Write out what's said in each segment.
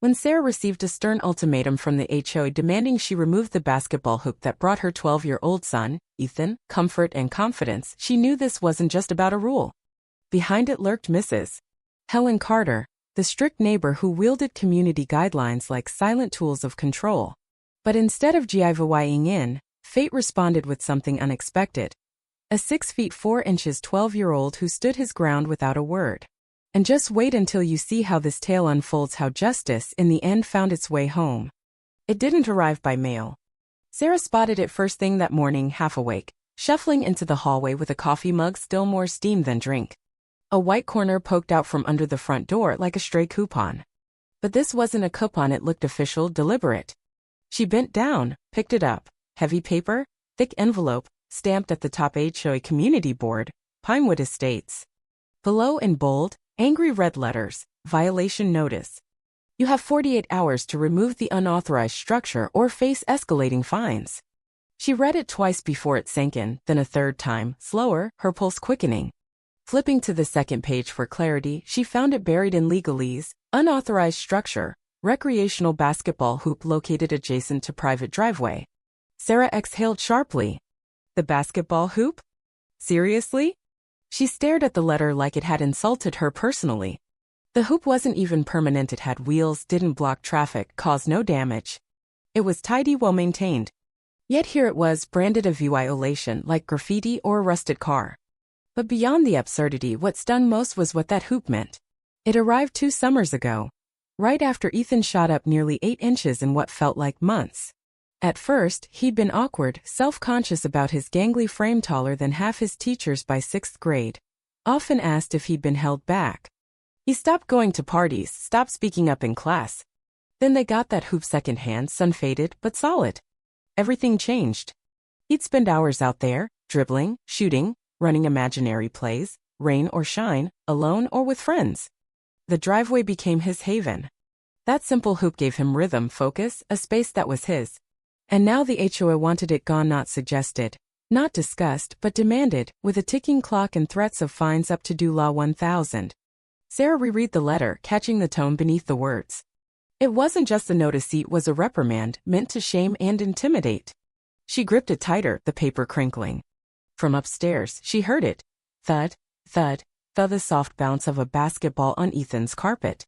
When Sarah received a stern ultimatum from the HOA demanding she remove the basketball hoop that brought her 12-year-old son, Ethan, comfort and confidence, she knew this wasn't just about a rule. Behind it lurked Mrs. Helen Carter, the strict neighbor who wielded community guidelines like silent tools of control. But instead of giving in, fate responded with something unexpected. A 6 feet 4 inches 12-year-old who stood his ground without a word. And just wait until you see how this tale unfolds, how justice in the end found its way home. It didn't arrive by mail. Sarah spotted it first thing that morning, half awake, shuffling into the hallway with a coffee mug still more steam than drink. A white corner poked out from under the front door like a stray coupon. But this wasn't a coupon, it looked official, deliberate. She bent down, picked it up. Heavy paper, thick envelope, stamped at the top HOA Community Board, Pinewood Estates. Below in bold, angry red letters, violation notice. You have 48 hours to remove the unauthorized structure or face escalating fines. She read it twice before it sank in, then a third time, slower, her pulse quickening. Flipping to the second page for clarity, she found it buried in legalese: unauthorized structure, recreational basketball hoop located adjacent to private driveway. Sarah exhaled sharply. The basketball hoop? Seriously? She stared at the letter like it had insulted her personally. The hoop wasn't even permanent, it had wheels, didn't block traffic, caused no damage. It was tidy, well maintained. Yet here it was, branded a violation like graffiti or a rusted car. But beyond the absurdity, what stung most was what that hoop meant. It arrived 2 summers ago, right after Ethan shot up nearly 8 inches in what felt like months. At first, he'd been awkward, self-conscious about his gangly frame, taller than half his teachers by 6th grade. Often asked if he'd been held back. He stopped going to parties, stopped speaking up in class. Then they got that hoop secondhand, sun-faded but solid. Everything changed. He'd spend hours out there, dribbling, shooting, running imaginary plays, rain or shine, alone or with friends. The driveway became his haven. That simple hoop gave him rhythm, focus, a space that was his. And now the HOA wanted it gone, not suggested, not discussed, but demanded, with a ticking clock and threats of fines up to do law 1,000. Sarah reread the letter, catching the tone beneath the words. It wasn't just a notice, it was a reprimand, meant to shame and intimidate. She gripped it tighter, the paper crinkling. From upstairs, she heard it. Thud, thud, thud, the soft bounce of a basketball on Ethan's carpet.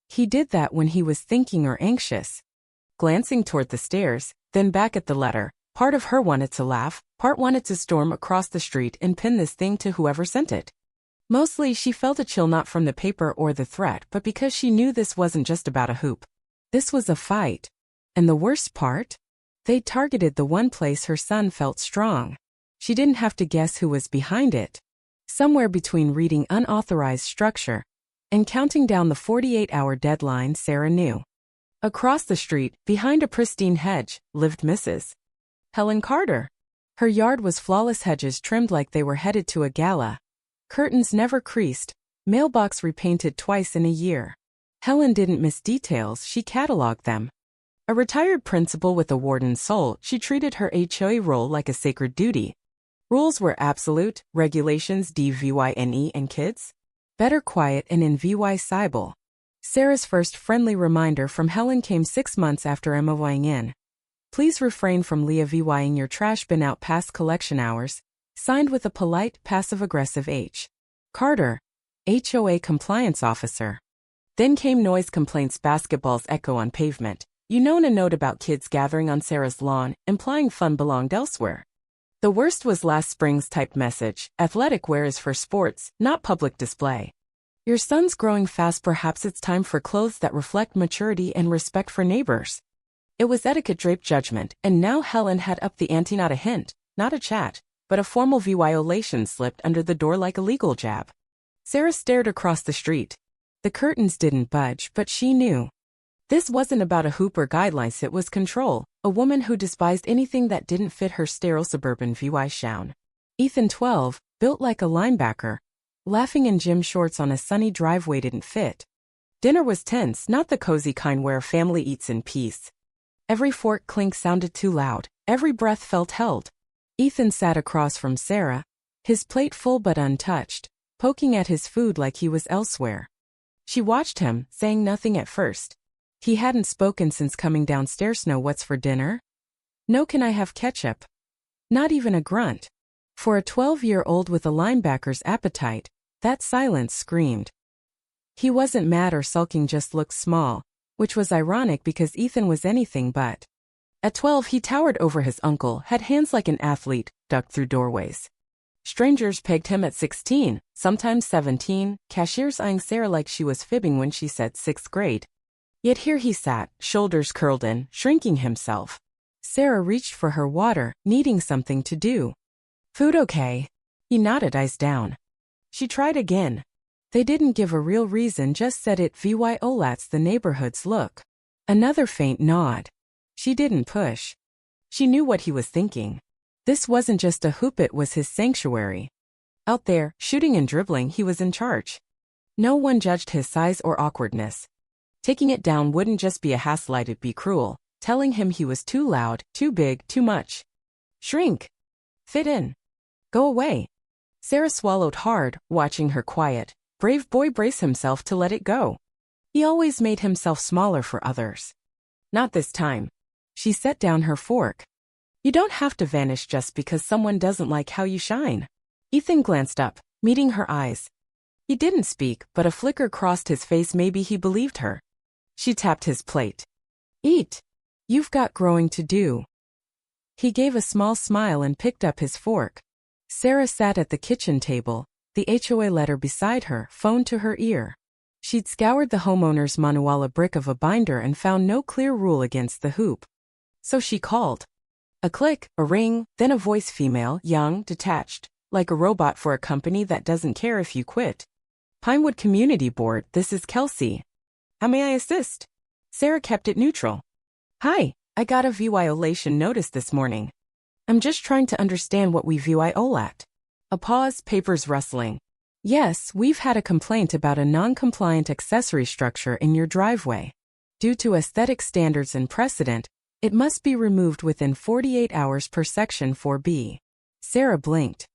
He did that when he was thinking or anxious. Glancing toward the stairs, then back at the letter, part of her wanted to laugh, part wanted to storm across the street and pin this thing to whoever sent it. Mostly she felt a chill, not from the paper or the threat, but because she knew this wasn't just about a hoop. This was a fight. And the worst part? They'd targeted the one place her son felt strong. She didn't have to guess who was behind it. Somewhere between reading unauthorized structure and counting down the 48-hour deadline, Sarah knew. Across the street, behind a pristine hedge, lived Mrs. Helen Carter. Her yard was flawless, hedges trimmed like they were headed to a gala. Curtains never creased, mailbox repainted twice in a year. Helen didn't miss details, she cataloged them. A retired principal with a warden's soul, she treated her HOA role like a sacred duty. Rules were absolute, regulations DVYNE, and kids? Better quiet and in VY Cybele. Sarah's first friendly reminder from Helen came 6 months after MOing in. Please refrain from leaving your trash bin out past collection hours. Signed with a polite, passive-aggressive H. Carter, HOA compliance officer. Then came noise complaints, basketballs echo on pavement. And a note about kids gathering on Sarah's lawn, implying fun belonged elsewhere. The worst was last spring's typed message: athletic wear is for sports, not public display. Your son's growing fast, perhaps it's time for clothes that reflect maturity and respect for neighbors. It was etiquette draped judgment, and now Helen had upped the ante, not a hint, not a chat, but a formal violation slipped under the door like a legal jab. Sarah stared across the street. The curtains didn't budge, but she knew. This wasn't about a hoop or guidelines, it was control, a woman who despised anything that didn't fit her sterile suburban VY shown. Ethan, 12, built like a linebacker, laughing in gym shorts on a sunny driveway, didn't fit. Dinner was tense, not the cozy kind where a family eats in peace. Every fork clink sounded too loud, every breath felt held. Ethan sat across from Sarah, his plate full but untouched, poking at his food like he was elsewhere. She watched him, saying nothing at first. He hadn't spoken since coming downstairs. "No, what's for dinner?" "No, can I have ketchup?" Not even a grunt. For a 12-year-old with a linebacker's appetite, that silence screamed. He wasn't mad or sulking, just looked small, which was ironic because Ethan was anything but. At 12 he towered over his uncle, had hands like an athlete, ducked through doorways. Strangers pegged him at 16, sometimes 17, cashiers eyeing Sarah like she was fibbing when she said 6th grade. Yet here he sat, shoulders curled in, shrinking himself. Sarah reached for her water, needing something to do. "Food okay?" He nodded, eyes down. She tried again. They didn't give a real reason, just said it. "That's the neighborhood's look." Another faint nod. She didn't push. She knew what he was thinking. This wasn't just a hoop, it was his sanctuary. Out there, shooting and dribbling, he was in charge. No one judged his size or awkwardness. Taking it down wouldn't just be a hassle, it'd be cruel, telling him he was too loud, too big, too much. Shrink. Fit in. Go away. Sarah swallowed hard, watching her quiet, brave boy brace himself to let it go. He always made himself smaller for others. Not this time. She set down her fork. "You don't have to vanish just because someone doesn't like how you shine." Ethan glanced up, meeting her eyes. He didn't speak, but a flicker crossed his face. Maybe he believed her. She tapped his plate. "Eat. You've got growing to do." He gave a small smile and picked up his fork. Sarah sat at the kitchen table, the HOA letter beside her, phone to her ear. She'd scoured the homeowner's manual, a brick of a binder, and found no clear rule against the hoop. So she called. A click, a ring, then a voice, female, young, detached, like a robot for a company that doesn't care if you quit. "Pinewood Community Board, this is Kelsey. How may I assist?" Sarah kept it neutral. "Hi, I got a violation notice this morning. I'm just trying to understand what we violate." A pause, papers rustling. "Yes, we've had a complaint about a non-compliant accessory structure in your driveway. Due to aesthetic standards and precedent, it must be removed within 48 hours per Section 4B. Sarah blinked.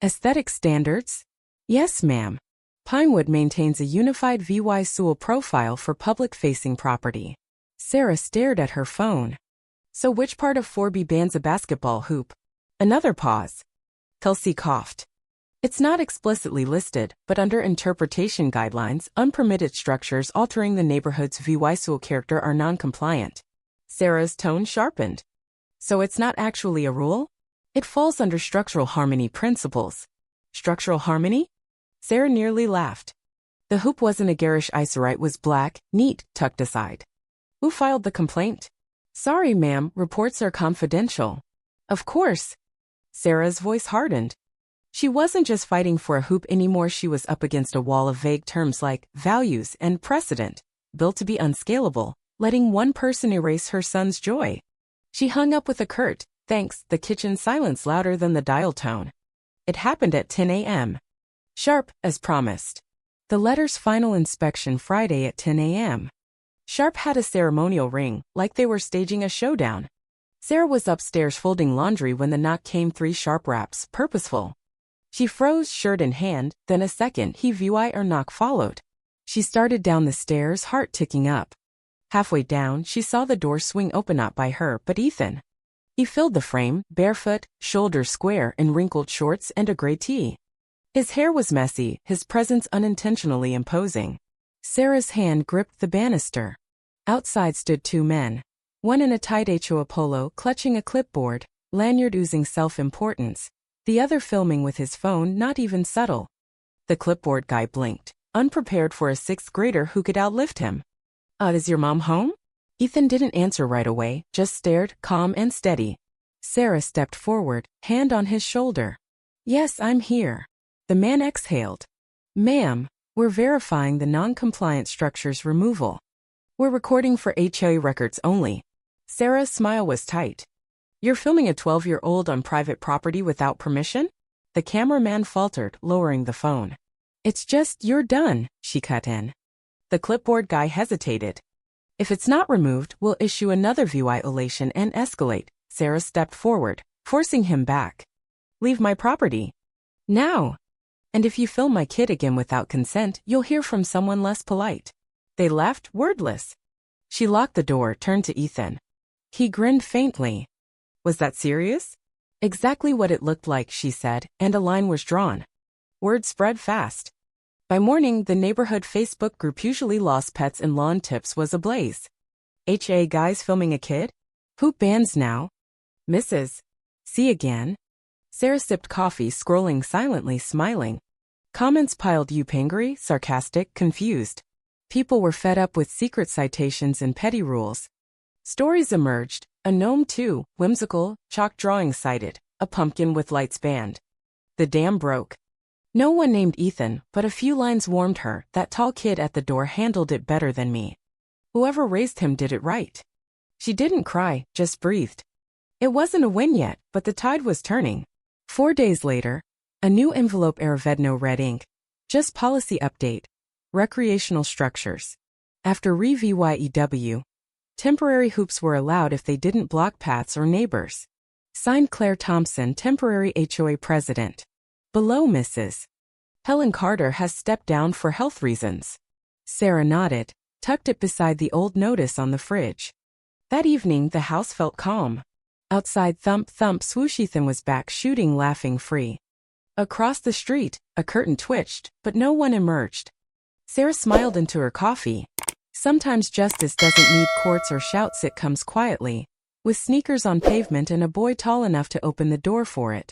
"Aesthetic standards?" "Yes, ma'am. Pinewood maintains a unified SUL profile for public-facing property." Sarah stared at her phone. "So which part of 4B bans a basketball hoop?" Another pause. Kelsey coughed. "It's not explicitly listed, but under interpretation guidelines, unpermitted structures altering the neighborhood's SUL character are non-compliant." Sarah's tone sharpened. "So it's not actually a rule? It falls under structural harmony principles." Structural harmony? Sarah nearly laughed. The hoop wasn't a garish eyesore, it was black, neat, tucked aside. "Who filed the complaint?" "Sorry, ma'am, reports are confidential." "Of course." Sarah's voice hardened. She wasn't just fighting for a hoop anymore, she was up against a wall of vague terms like values and precedent, built to be unscalable, letting one person erase her son's joy. She hung up with a curt, "Thanks," the kitchen silence louder than the dial tone. It happened at 10 a.m. Sharp, as promised. The letter's final inspection Friday at 10 a.m. Sharp had a ceremonial ring, like they were staging a showdown. Sarah was upstairs folding laundry when the knock came, 3 sharp raps, purposeful. She froze, shirt in hand, then a second knock followed. She started down the stairs, heart ticking up. Halfway down, she saw the door swing open, not by her, but Ethan. He filled the frame, barefoot, shoulders square, in wrinkled shorts and a gray tee. His hair was messy, his presence unintentionally imposing. Sarah's hand gripped the banister. Outside stood 2 men. One in a tight HOA polo, clutching a clipboard, lanyard oozing self-importance. The other filming with his phone, not even subtle. The clipboard guy blinked, unprepared for a 6th grader who could outlift him. Is your mom home?" Ethan didn't answer right away, just stared, calm and steady. Sarah stepped forward, hand on his shoulder. "Yes, I'm here." The man exhaled. "Ma'am, we're verifying the non-compliant structure's removal. We're recording for HOA records only." Sarah's smile was tight. "You're filming a 12-year-old on private property without permission?" The cameraman faltered, lowering the phone. "It's just, you're done," she cut in. The clipboard guy hesitated. "If it's not removed, we'll issue another violation and escalate." Sarah stepped forward, forcing him back. "Leave my property. Now. And if you film my kid again without consent, you'll hear from someone less polite." They left, wordless. She locked the door, turned to Ethan. He grinned faintly. Was that serious? Exactly what it looked like, she said, and a line was drawn. Word spread fast. By morning, the neighborhood Facebook group Usually Lost Pets and Lawn Tips was ablaze. HOA guys filming a kid? Hoop bands now? Mrs. See again? Sarah sipped coffee, scrolling silently, smiling. Comments piled up, angry, sarcastic, confused. People were fed up with secret citations and petty rules. Stories emerged, a gnome too, whimsical, chalk drawings cited, a pumpkin with lights banned. The dam broke. No one named Ethan, but a few lines warned her. That tall kid at the door handled it better than me. Whoever raised him did it right. She didn't cry, just breathed. It wasn't a win yet, but the tide was turning. 4 days later, a new envelope arrived, no red ink. Just policy update. Recreational structures. After review, temporary hoops were allowed if they didn't block paths or neighbors. Signed Claire Thompson, temporary HOA president. Below, Mrs. Helen Carter has stepped down for health reasons. Sarah nodded, tucked it beside the old notice on the fridge. That evening, the house felt calm. Outside, thump, thump, swoosh. Ethan was back, shooting, laughing, free. Across the street, a curtain twitched, but no one emerged. Sarah smiled into her coffee. Sometimes justice doesn't need courts or shouts, it comes quietly, with sneakers on pavement and a boy tall enough to open the door for it.